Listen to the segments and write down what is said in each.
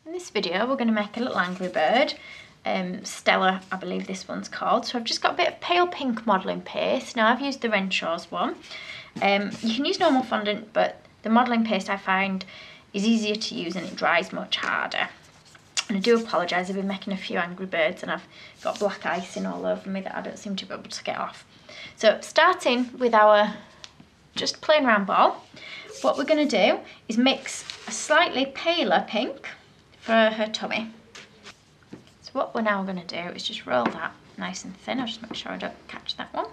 In this video we're going to make a little angry bird. Stella, I believe this one's called. So I've just got a bit of pale pink modelling paste. Now I've used the Renshaw's one. You can use normal fondant, but the modelling paste I find is easier to use and it dries much harder. And I do apologise, I've been making a few angry birds and I've got black icing all over me that I don't seem to be able to get off. So starting with our just plain round ball, what we're going to do is mix a slightly paler pink for her tummy. So what we're now going to do is just roll that nice and thin. I'll just make sure I don't catch that one.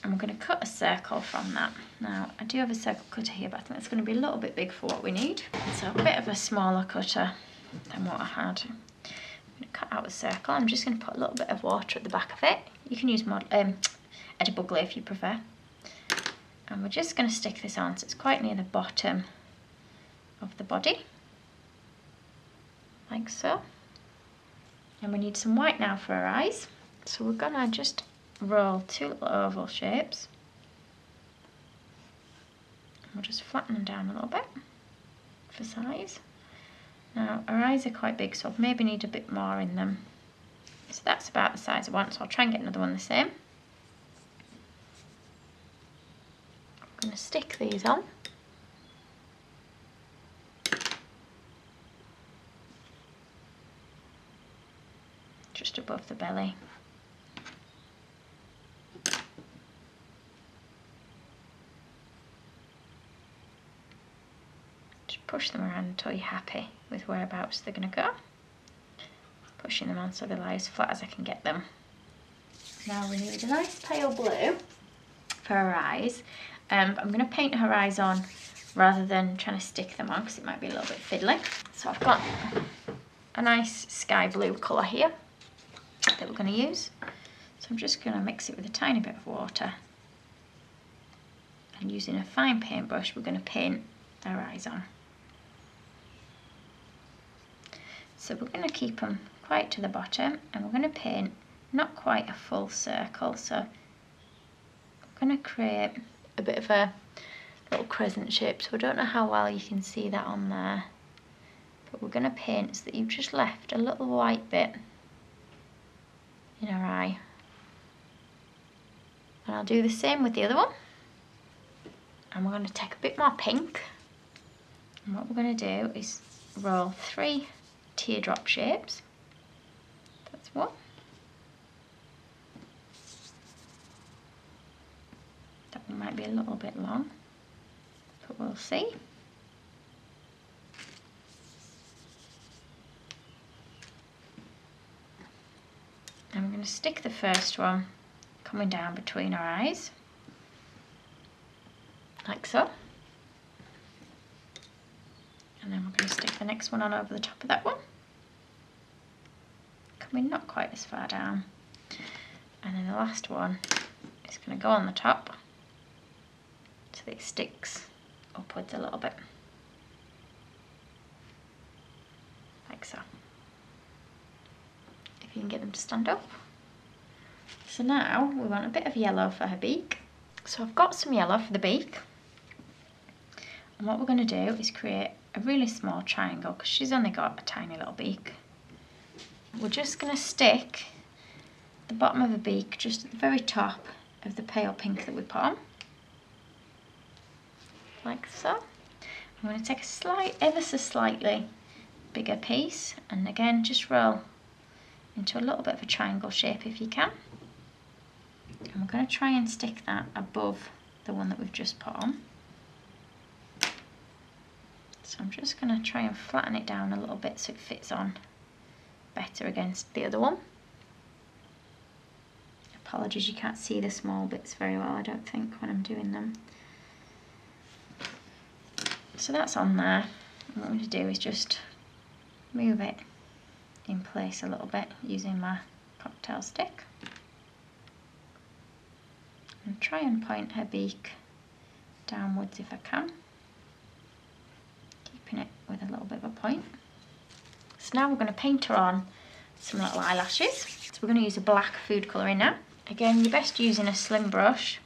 And we're going to cut a circle from that. Now I do have a circle cutter here, but I think it's going to be a little bit big for what we need. So a bit of a smaller cutter than what I had. I'm going to cut out a circle. I'm just going to put a little bit of water at the back of it. You can use edible glue if you prefer. And we're just going to stick this on so it's quite near the bottom of the body, like so. And we need some white now for our eyes. So we're going to just roll two little oval shapes. And we'll just flatten them down a little bit for size. Now our eyes are quite big, so I'll maybe need a bit more in them. So that's about the size I want, so I'll try and get another one the same. I'm going to stick these on. Just above the belly. Just push them around until you're happy with whereabouts they're going to go. Pushing them on so they lie as flat as I can get them. Now we need a nice pale blue for her eyes. I'm going to paint her eyes on rather than trying to stick them on because it might be a little bit fiddly. So I've got a nice sky blue colour here that we're going to use. So I'm just going to mix it with a tiny bit of water. And using a fine paintbrush, we're going to paint their eyes on. So we're going to keep them quite to the bottom and we're going to paint not quite a full circle. So I'm going to create a bit of a little crescent shape, so I don't know how well you can see that on there, but we're going to paint so that you've just left a little white bit in her eye. And I'll do the same with the other one. And we're going to take a bit more pink, and what we're going to do is roll 3 teardrop shapes. That's one. That one might be a little bit long, but we'll see. And we're going to stick the first one coming down between our eyes, like so. And then we're going to stick the next one on over the top of that one, coming not quite as far down. And then the last one is going to go on the top, so that it sticks upwards a little bit, like so, if you can get them to stand up. So now we want a bit of yellow for her beak. So I've got some yellow for the beak, and what we're going to do is create a really small triangle because she's only got a tiny little beak. We're just going to stick the bottom of the beak just at the very top of the pale pink that we put on, like so. I'm going to take a ever so slightly bigger piece, and again just roll into a little bit of a triangle shape if you can. And we're going to try and stick that above the one that we've just put on. So I'm just going to try and flatten it down a little bit so it fits on better against the other one. Apologies, you can't see the small bits very well, I don't think, when I'm doing them. So that's on there. And what I'm going to do is just move it in place a little bit using my cocktail stick. And try and point her beak downwards if I can, keeping it with a little bit of a point. So now we're going to paint her on some little eyelashes. So we're going to use a black food colouring now. Again, you're best using a slim brush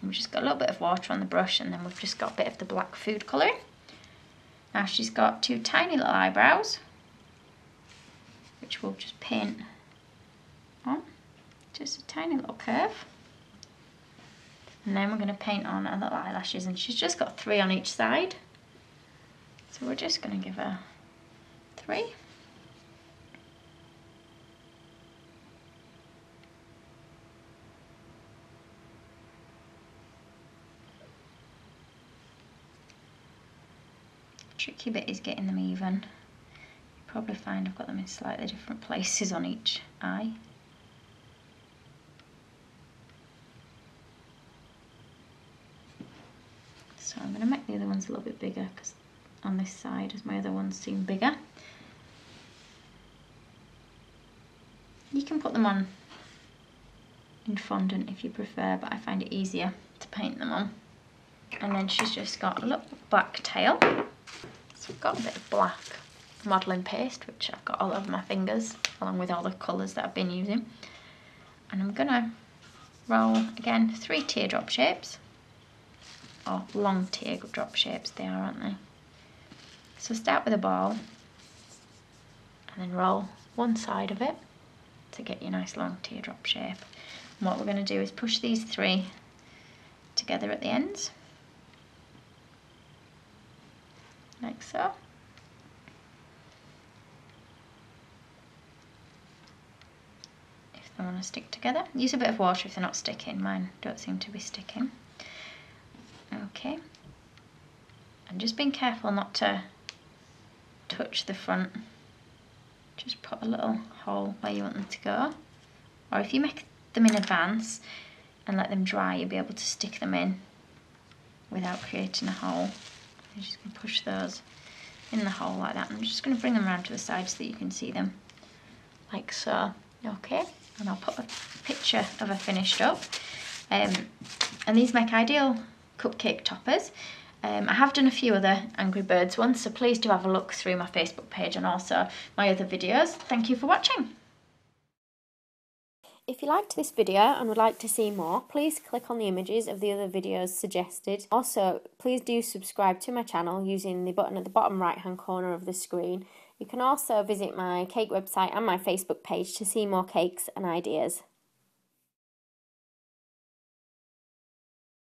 We've just got a little bit of water on the brush, and then we've just got a bit of the black food colouring. Now she's got 2 tiny little eyebrows, which we'll just paint on, just a tiny little curve. And then we're going to paint on her little eyelashes, and she's just got 3 on each side. So we're just going to give her 3. Tricky bit is getting them even. You probably find I've got them in slightly different places on each eye. So I'm going to make the other ones a little bit bigger, because on this side, as my other ones seem bigger. You can put them on in fondant if you prefer, but I find it easier to paint them on. And then she's just got a little back tail. So I've got a bit of black modelling paste, which I've got all over my fingers, along with all the colours that I've been using. And I'm going to roll, again, 3 teardrop shapes. Or long teardrop shapes they are, aren't they? So start with a ball, and then roll one side of it to get your nice long teardrop shape. And what we're going to do is push these 3 together at the ends, like so. If they want to stick together, use a bit of water if they're not sticking. Mine don't seem to be sticking. Okay, and just being careful not to touch the front. Just put a little hole where you want them to go, or if you make them in advance and let them dry, you'll be able to stick them in without creating a hole. You're just going to push those in the hole like that. I'm just going to bring them around to the side so that you can see them, like so. Okay, and I'll put a picture of her finished up. And these make ideal cupcake toppers. I have done a few other Angry Birds ones, so please do have a look through my Facebook page and also my other videos. Thank you for watching. If you liked this video and would like to see more, please click on the images of the other videos suggested. Also, please do subscribe to my channel using the button at the bottom right hand corner of the screen. You can also visit my cake website and my Facebook page to see more cakes and ideas.